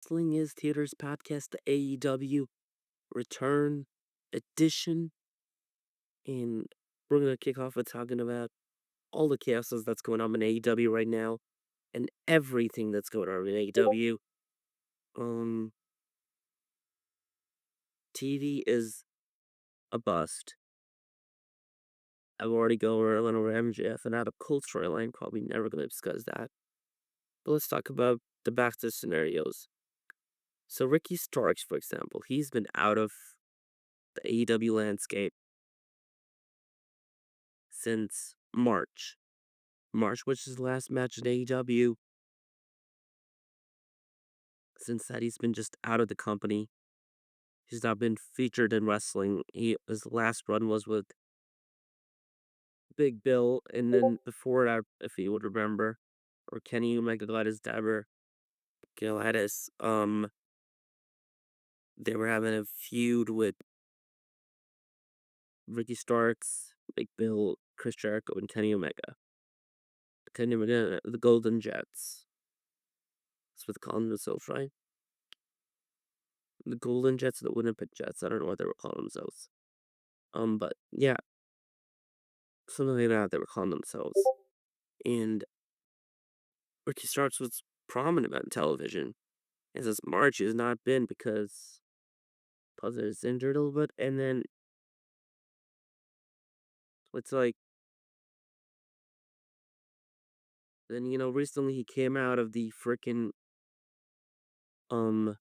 Wrestling is Theater's podcast, the AEW Return Edition. And we're going to kick off with talking about all the chaos that's going on in AEW right now and everything that's going on in AEW. TV is a bust. I've already gone over MJF and out of Cold storyline, probably never going to discuss that. But let's talk about the backstage scenarios. So Ricky Starks, for example, he's been out of the AEW landscape since March. March, which is the last match in AEW. Since that, he's been just out of the company. He's not been featured in wrestling. His last run was with Big Bill, and then before that, if you would remember, or Kenny Omega Gladys Dabber Gladys, they were having a feud with Ricky Starks, Big Bill, Chris Jericho, and Kenny Omega. Kenny Omega, the Golden Jets. That's what they call themselves, right? The Golden Jets, the Winnipeg Jets. I don't know what they were calling themselves. But yeah, something like that they were calling themselves. And Ricky Starks was prominent on television. And since March, he has not been because Puzzle is injured a little bit. And then it's like, then, recently he came out of the freaking, came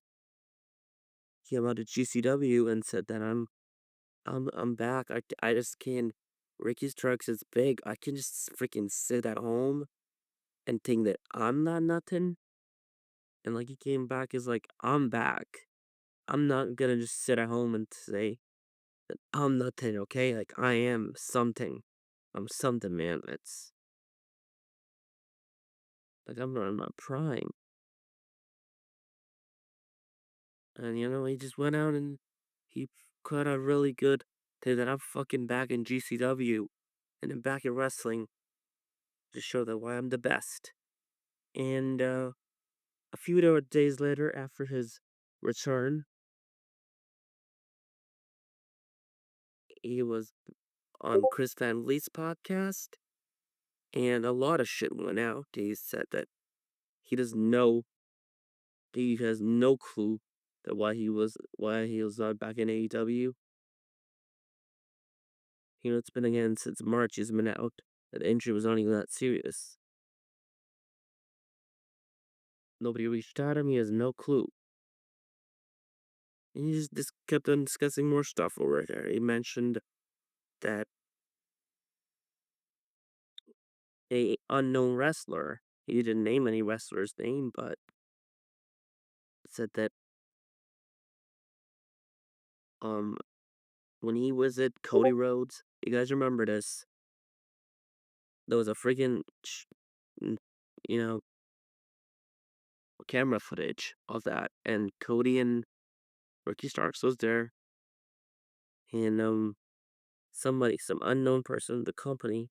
out of GCW and said that I'm back. I just can't. Ricky Starks is big. I can just freaking sit at home and think that I'm not nothing. And like he came back is like, I'm back. I'm not gonna just sit at home and say that I'm nothing, okay? Like I am something. I'm something, man. It's like I'm in my prime. And he just went out and he cut out really good say that I'm fucking back in GCW and I'm back in wrestling to show that why I'm the best. And a few days later after his return, he was on Chris Van Vliet's podcast, and a lot of shit went out. He said that he doesn't know, he has no clue that why he was not back in AEW. It's been again since March. He's been out. That injury was not even that serious. Nobody reached out to him. He has no clue. And he just kept on discussing more stuff over there. He mentioned that a unknown wrestler. He didn't name any wrestler's name, but said that um when he was at Cody Rhodes, you guys remember this? There was a freaking n- you know camera footage of that, and Cody and Ricky Starks was there, and some unknown person in the company,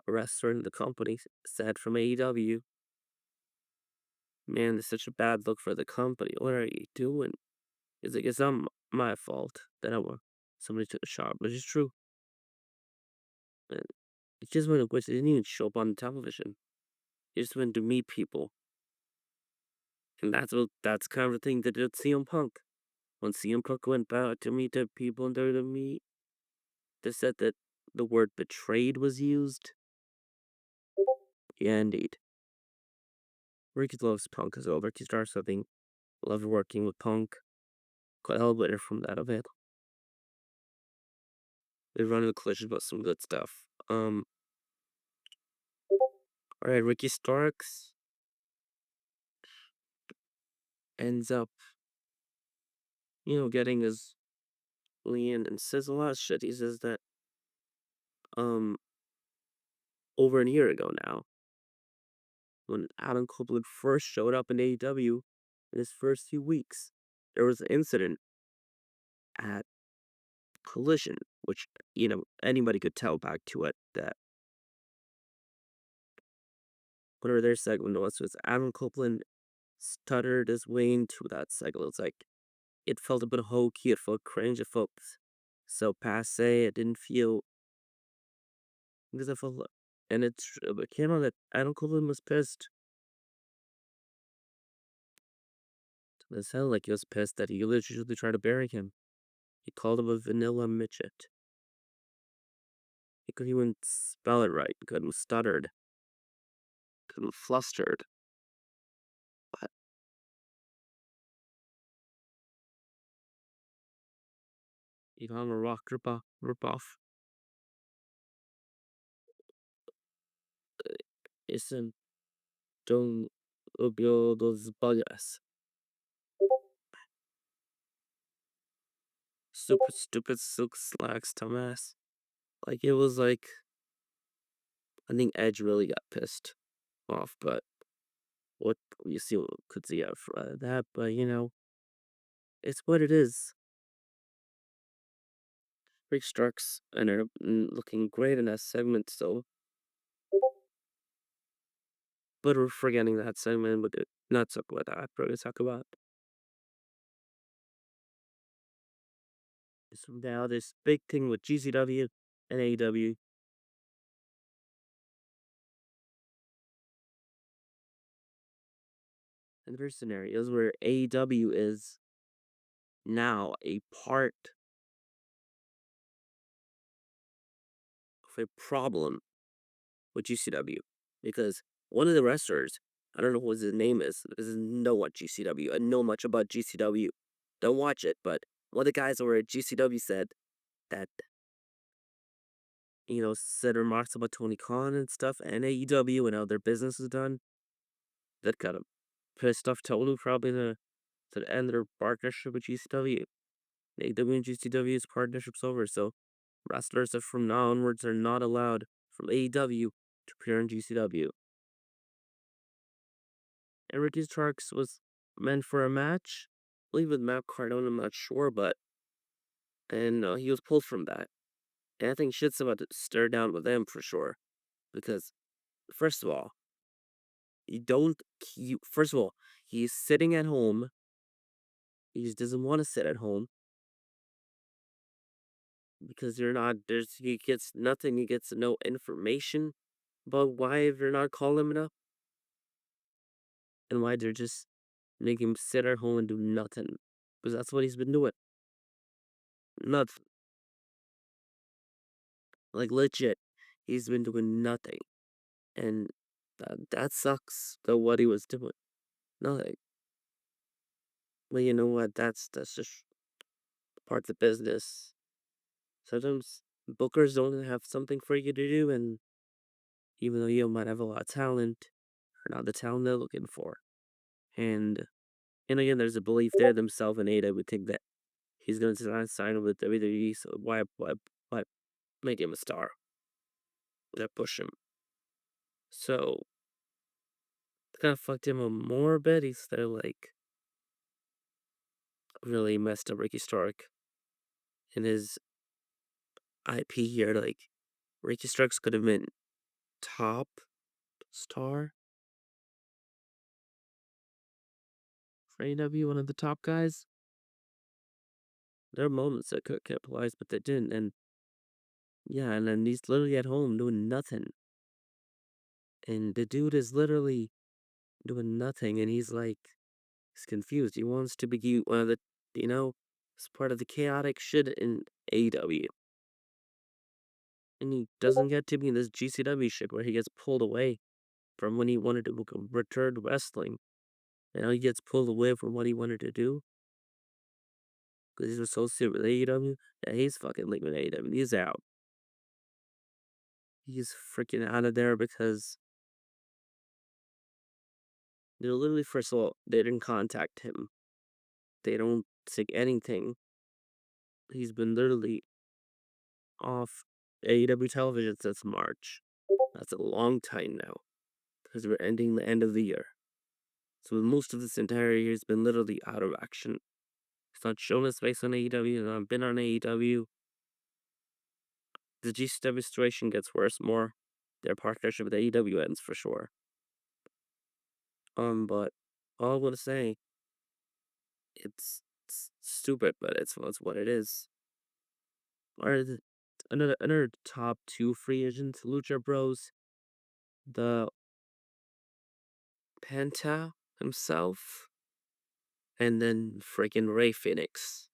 a wrestler in the company, said from AEW, "Man, it's such a bad look for the company. What are you doing?" It's like it's not my fault that somebody took a shot, which is true. And it just went which didn't even show up on television. He just went to meet people, and that's kind of the thing that did CM Punk. When CM Punk went back to meet the people in WWE, they said that the word betrayed was used. Yeah, indeed. Ricky loves Punk as well. Ricky Starks, I think, loved working with Punk. Quite elevated from that of it. They run into collisions about some good stuff. Alright, Ricky Starks ends up, getting his lean and says a lot of shit. He says that, um, over a year ago now, when Adam Copeland first showed up in AEW in his first few weeks, there was an incident at Collision, which, anybody could tell back to it that whatever their segment was Adam Copeland stuttered his way into that cycle. It's like it felt a bit hokey, it felt cringe, it felt so passe. It didn't feel because I felt, and it came out that Adam Copeland was pissed. It sounded like he was pissed that he literally tried to bury him. He called him a vanilla midget. He couldn't even spell it right. Couldn't stuttered. Couldn't flustered. But he called him a rock ripoff. Isn't don't obio those buggers. Super stupid silk slacks, dumbass. Like it was like I think Edge really got pissed off, but what you see could see out for that, but it's what it is. Rick Starks ended up looking great in that segment, so but we're forgetting that segment, but not talk about that. We're gonna talk about so now this big thing with GCW and AEW. And there's scenarios where AEW is now a part of a problem with GCW because one of the wrestlers, I don't know what his name is, doesn't know what GCW and know much about GCW. Don't watch it, but one of the guys over at GCW said that said remarks about Tony Khan and stuff and AEW and how their business is done. That got him pissed off totally, probably to end their partnership with GCW. AEW and GCW's partnership's over, so wrestlers that from now onwards are not allowed from AEW to appear in GCW. And Ricky Starks was meant for a match, I believe with Matt Cardona, I'm not sure, but and he was pulled from that. And I think shit's about to stir down with him for sure, because first of all, you don't. First of all, he's sitting at home. He just doesn't want to sit at home because you're not. He gets nothing. He gets no information about why they're not calling him enough and why they're just making him sit at home and do nothing. Because that's what he's been doing. Nothing. Like legit, he's been doing nothing, and that sucks. Though what he was doing, nothing. But you know what? That's just part of the business. Sometimes bookers don't have something for you to do, and even though you might have a lot of talent, you're not the talent they're looking for. And again, there's a belief there themselves in Ada would think that he's going to sign with WWE, so why make him a star? Why push him? So kind of fucked him up more a bit. Instead of like really messed up Ricky Stark in his IP here. Like Ricky Starks could have been top star for AEW, one of the top guys. There are moments that could capitalize, but they didn't. And yeah, and then he's literally at home doing nothing. And the dude is literally doing nothing, and he's confused. He wants to be one of the, it's part of the chaotic shit in AEW. And he doesn't get to be in this GCW shit where he gets pulled away from when he wanted to return to wrestling. And now he gets pulled away from what he wanted to do because he's associated with AEW. Yeah, he's fucking leaving AEW. He's out. He's freaking out of there because they literally, first of all, they didn't contact him. They don't say anything. He's been literally off AEW television since March. That's a long time now because we're ending the end of the year. So most of this entire year, he's been literally out of action. He's not shown his face on AEW. He's not been on AEW. The GCW situation gets worse more. Their partnership with AEW ends for sure. But all I'm gonna say, it's stupid, but it's what it is. Or another top two free agents, Lucha Bros, the Penta himself, and then freaking Ray Phoenix.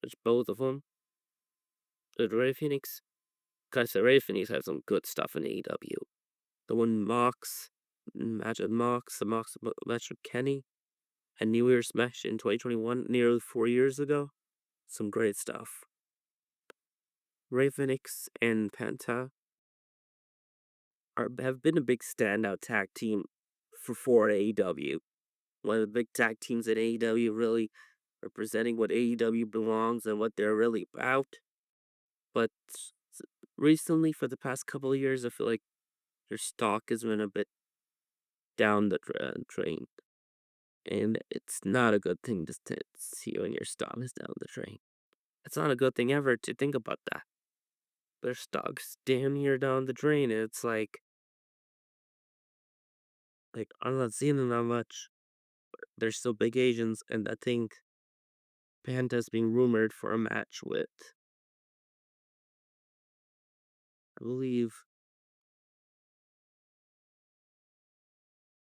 Which both of them, Ray Phoenix, because Ray Phoenix has some good stuff in AEW. The one the match with Kenny, and New Year's match in 2021, nearly 4 years ago. Some great stuff. Ray Phoenix and Penta have been a big standout tag team for AEW. One of the big tag teams in AEW, really representing what AEW belongs and what they're really about. But recently, for the past couple of years, I feel like their stock has been a bit down the train. And it's not a good thing to see when your stock is down the drain. It's not a good thing ever to think about that. Their stock's damn near down the drain. And it's like I'm not seeing them that much. They're still big Asians, and I think Panda's being rumored for a match with, I believe,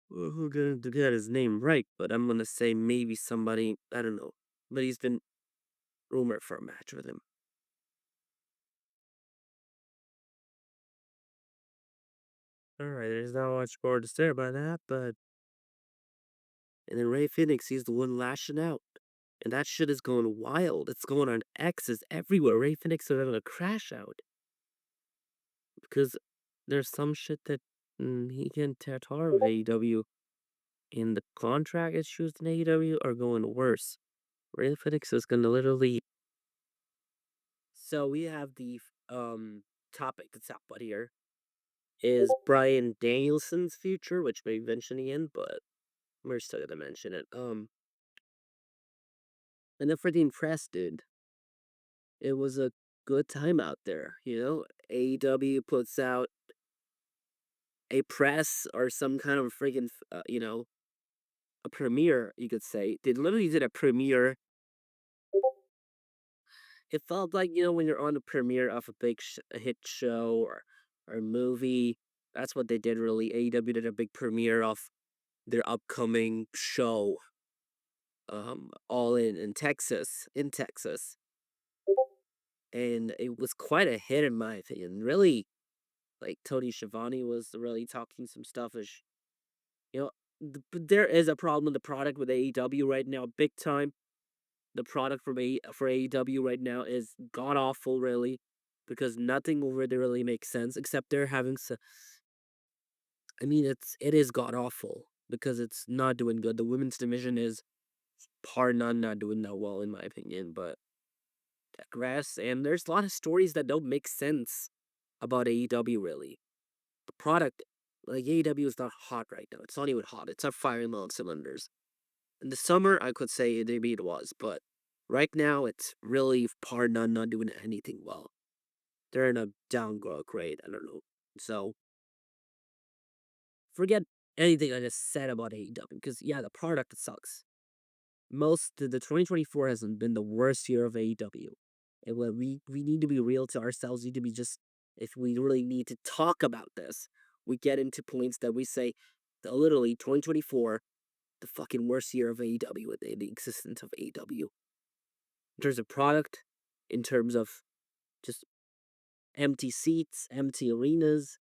who gonna get his name right, but I'm gonna say maybe somebody, I don't know. But he's been rumored for a match with him. Alright, there's not much more to say about that, but. And then Ray Phoenix, he's the one lashing out. And that shit is going wild. It's going on X's everywhere. Ray Phoenix is having a crash out. Because there's some shit that he can tear tar with AEW. And the contract issues in AEW are going worse. Ray Phoenix is going to literally. So we have the topic that's up here is Bryan Danielson's future, which may mention the end, but we're still gonna mention it. And then for the impressed, dude, it was a good time out there. AEW puts out a press or some kind of friggin' a premiere. You could say they literally did a premiere. It felt like when you're on a premiere of a big a hit show or movie. That's what they did. Really, AEW did a big premiere of their upcoming show. All in Texas, and it was quite a hit in my opinion. Really, like Tony Schiavone was really talking some stuff. You know, but there is a problem with the product with AEW right now, big time. The product for AEW right now is god awful, really, because nothing will really make sense except they're having. I mean, it is god awful because it's not doing good. The women's division is par none, not doing that well in my opinion, but digress. And there's a lot of stories that don't make sense about AEW really. The product, like AEW, is not hot right now. It's not even hot. It's not firing on cylinders. In the summer, I could say maybe it was, but right now it's really par none, not doing anything well. They're in a downgrowth grade. I don't know. So forget anything I just said about AEW because yeah, the product sucks. The 2024 hasn't been the worst year of AEW. And when we need to be real to ourselves, need to be just if we really need to talk about this, we get into points that we say literally 2024, the fucking worst year of AEW with the existence of AEW. In terms of product, in terms of just empty seats, empty arenas,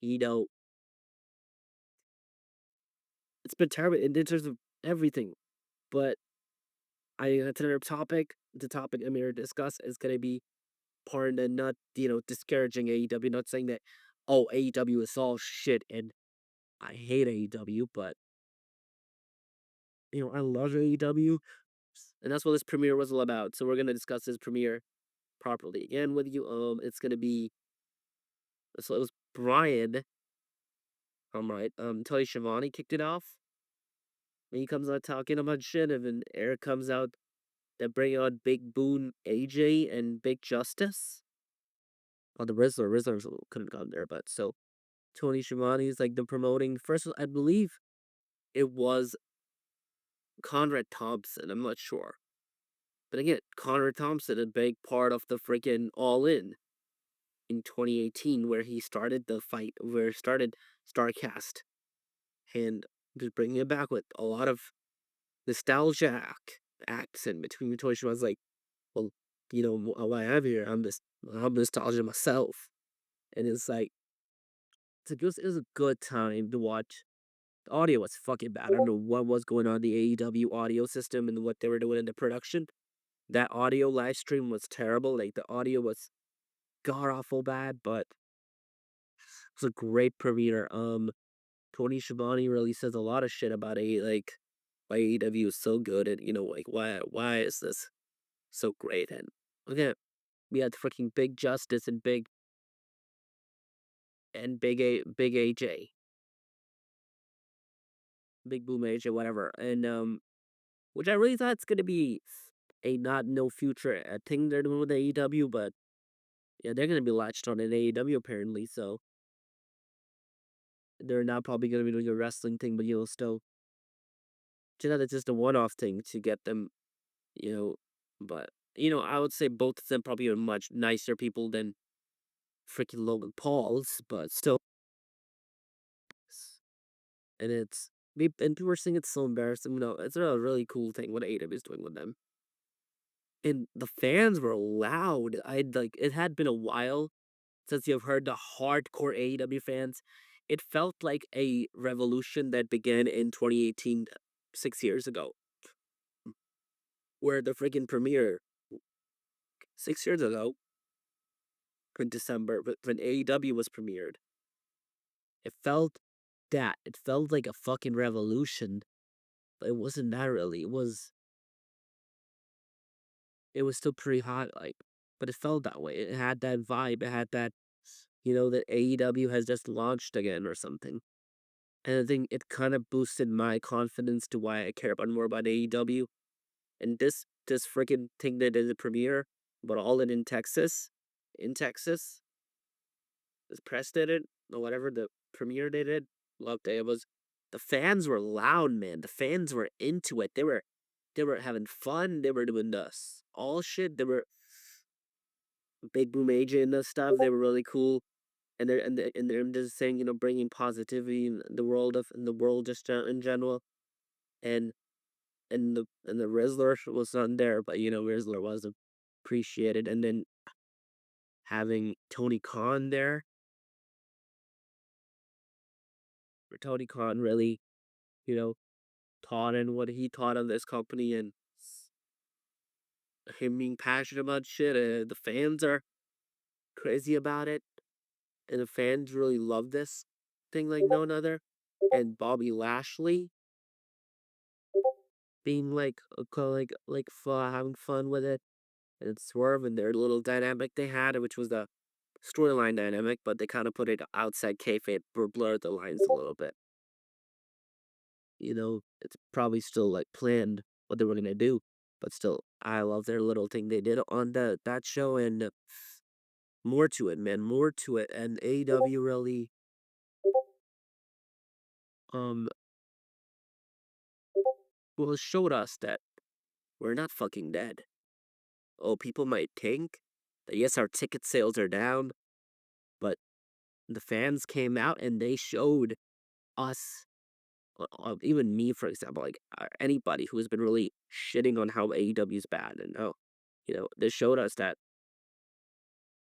you know, it's been terrible in terms of everything. But that's another topic. The topic I'm here to discuss is going to be part and not, discouraging AEW, not saying that, oh, AEW is all shit and I hate AEW, but, I love AEW. And that's what this premiere was all about. So we're going to discuss this premiere properly again with you. It's going to be, so it was Bryan. I'm right. Tony Schiavone kicked it off. And he comes out talking about shit, and then Eric comes out that bring out Big Boon AJ and Big Justice. Oh, the Rizzler couldn't come there, but so Tony Schiavone is like the promoting first. I believe it was Conrad Thompson. I'm not sure. But again, Conrad Thompson, a big part of the freaking All in 2018, where he started the fight, where he started Starcast, and just bringing it back with a lot of nostalgia acts in between. Which was like, well, why I'm here, I'm nostalgia myself, and it's like it was a good time to watch. The audio was fucking bad. I don't know what was going on in the AEW audio system and what they were doing in the production. That audio live stream was terrible. Like the audio was god awful bad, but it was a great premiere. Tony Schiavone really says a lot of shit about why AEW is so good, and like why is this so great? And again, we had freaking Big Justice and Big AJ, Big Boom AJ, whatever, and which I really thought it's gonna be a not no future thing they're doing with AEW, but yeah, they're gonna be latched on in AEW apparently, so they're not probably gonna be doing a wrestling thing, but still, it's just a one-off thing to get them, you know, but I would say both of them probably are much nicer people than freaking Logan Paul's, but still, and and people are saying it's so embarrassing. No, it's a really cool thing what AEW is doing with them. And the fans were loud. It had been a while since you've heard the hardcore AEW fans. It felt like a revolution that began in 2018, 6 years ago, where the freaking premiere 6 years ago in December, when AEW was premiered. It felt it felt like a fucking revolution, but it wasn't that really. It was still pretty hot, like, but it felt that way. It had that vibe. It had that, that AEW has just launched again or something. And I think it kind of boosted my confidence to why I care about more about AEW. And this freaking thing they did the premiere, but all in Texas, this press did it or whatever the premiere they did. Loved it. It was the fans were loud, man. The fans were into it. They were having fun. They were doing this all shit. They were Big Boom AJ and the stuff. They were really cool. And they're just saying, bringing positivity in the world just in general. And and the Rizzler was on there, but Rizzler was appreciated. And then having Tony Khan there, where Tony Khan really, you know, taught and what he taught on this company, and him being passionate about shit. The fans are crazy about it, and the fans really love this thing like no other. And Bobby Lashley being having fun with it, and Swerve and their little dynamic they had, which was the storyline dynamic, but they kind of put it outside kayfabe, blurred the lines a little bit. It's probably still like planned what they were gonna do, but still, I love their little thing they did on that show, and more to it, man, more to it. And AEW really um well showed us that we're not fucking dead. Oh, people might think that yes, our ticket sales are down, but the fans came out and they showed us, even me, for example, like anybody who has been really shitting on how AEW is bad, and they showed us that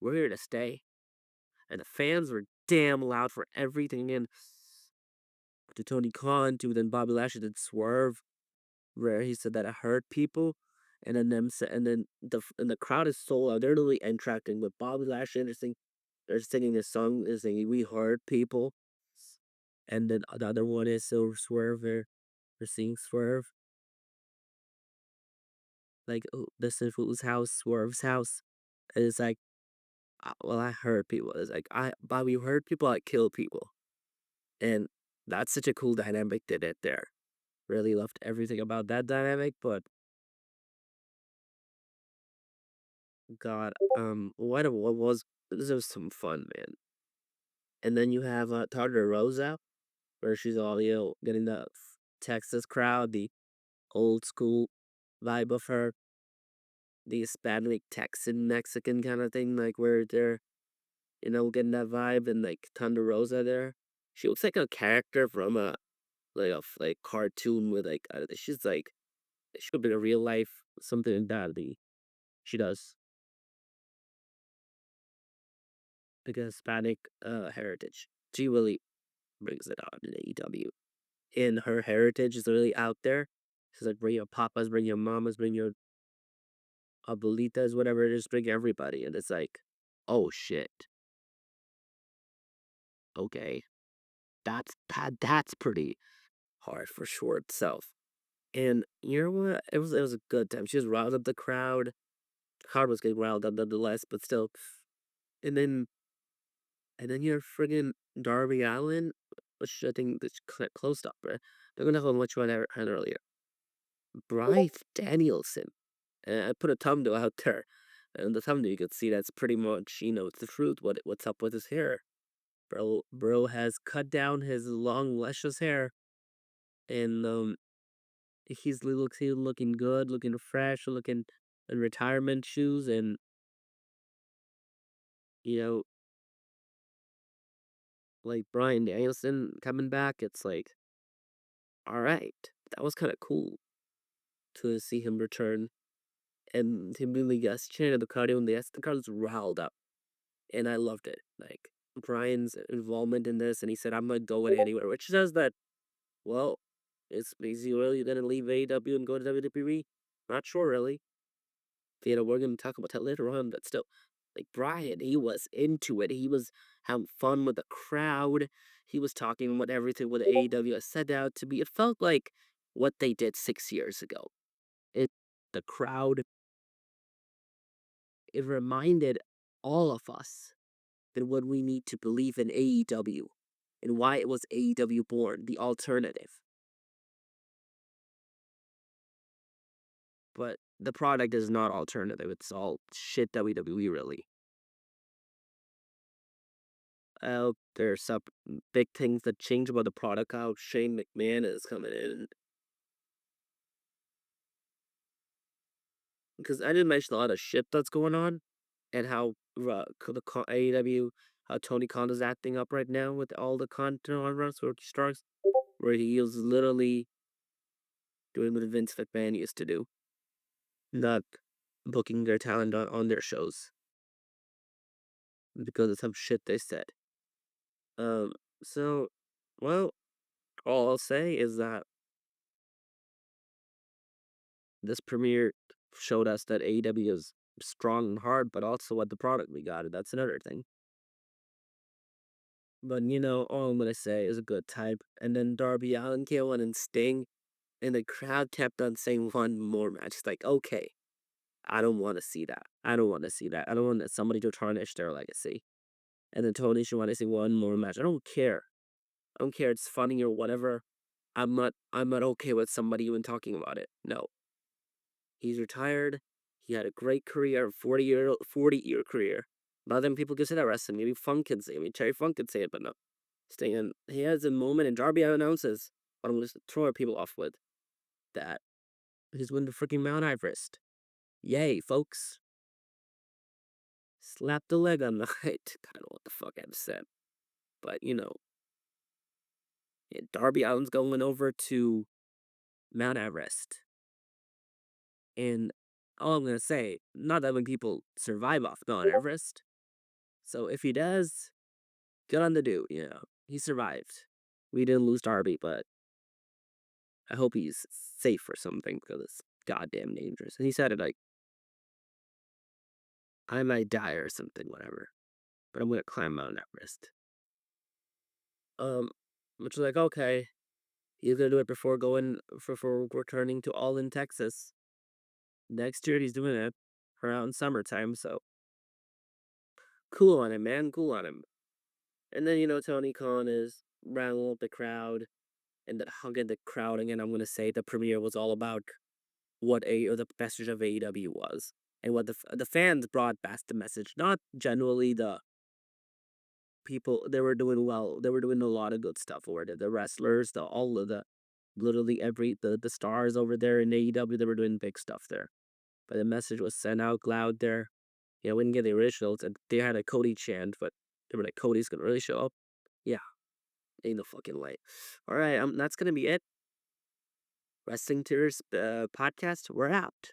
we're here to stay, and the fans were damn loud for everything. And to Tony Khan, to then Bobby Lashley did Swerve, where he said that it hurt people, and then and then the crowd is so loud. They're literally interacting with Bobby Lashley, and they're singing this song, they're singing "We Hurt People," and then the other one is so Swerve. They're seeing Swerve, like, oh, this is whose house, Swerve's house. And it's like, well, I hurt people. It's like, Bobby, you hurt people, I kill people. And that's such a cool dynamic they did there. Really loved everything about that dynamic, but God, what was, this was some fun, man. And then you have Thunder Rosa, where she's all, getting the Texas crowd, the old school vibe of her, the Hispanic Texan Mexican kind of thing, like where they're, getting that vibe, and like Thunder Rosa there. She looks like a character from a cartoon with like she's like she could be a real life something like that. She does like a Hispanic heritage. She really brings it on in AEW. And her heritage is really out there. She's like, bring your papas, bring your mamas, bring your abuelitas, whatever it is, bring everybody. And it's like, oh shit, okay, that's pretty hard for sure itself. And you know what? It was a good time. She just riled up the crowd. The crowd was getting riled up nonetheless, but still. And then you're friggin' Darby Allin, which I think that's closed up, right? They're gonna have which one I had earlier. Bryce Danielson. And I put a thumbnail out there. And the thumbnail you could see that's pretty much, it's the truth. What's up with his hair? Bro has cut down his long luscious hair, and he's looking good, looking fresh, looking in retirement shoes, and you know, like Bryan Danielson coming back. It's like, all right, that was kind of cool to see him return, and him really gets chanted the cardio, and the crowd was riled up, and I loved it. Like Brian's involvement in this, and he said, "I'm not going anywhere," which says that, well, is he really gonna leave AEW and go to WWE? Not sure, really. We're gonna talk about that later on, but still, like Brian, he was into it. He was having fun with the crowd. He was talking about everything what AEW has set out to be. It felt like what they did 6 years ago. It, the crowd, it reminded all of us that what we need to believe in AEW and why it was AEW born, the alternative. But the product is not alternative. It's all shit WWE, really. There's some big things that change about the product. How Shane McMahon is coming in, because I didn't mention a lot of shit that's going on, and how AEW, how Tony Khan is acting up right now with all the content on Wrestling Stars, where he is literally doing what Vince McMahon used to do, not booking their talent on their shows because of some shit they said. Um, so, well, all I'll say is that this premiere showed us that AEW is strong and hard, but also what the product we got. That's another thing. But all I'm gonna say is a good type. And then Darby Allin came on and Sting, and the crowd kept on saying one more match. It's like, okay, I don't want to see that. I don't want to see that. I don't want somebody to tarnish their legacy. And then Tony should want to say one more match. I don't care. I don't care. It's funny or whatever. I'm not okay with somebody even talking about it. No. He's retired. He had a great career, 40-year career. A lot of them people can say that wrestling. Maybe Funk can say it. Maybe Terry Funk can say it, but no. Sting, he has a moment, and Darby announces, what I'm just throwing people off with, that he's winning the freaking Mount Everest. Yay, folks. Slap the leg on the height. I don't know what the fuck I've said. But, yeah, Darby Allin's going over to Mount Everest. And all I'm going to say, not that many people survive off Mount Everest. So if he does, good on the dude, he survived. We didn't lose Darby, but I hope he's safe or something because it's goddamn dangerous. And he said it like, I might die or something, whatever. But I'm gonna climb Mount Everest. Um, which was like, okay, he's gonna do it before going for returning to All in Texas. Next year he's doing it around summertime, so cool on him, man. Cool on him. And then Tony Khan is rattling up the crowd and hugging the crowd again. I'm gonna say the premiere was all about or the message of AEW was, and what the fans brought back the message. Not generally the people. They were doing well. They were doing a lot of good stuff over there. The wrestlers, all of the literally the stars over there in AEW, they were doing big stuff there. But the message was sent out loud there. Yeah, we didn't get the originals, and they had a Cody chant, but they were like, Cody's gonna really show up. Yeah, ain't no fucking way. All right, that's gonna be it. Wrestling Tears podcast. We're out.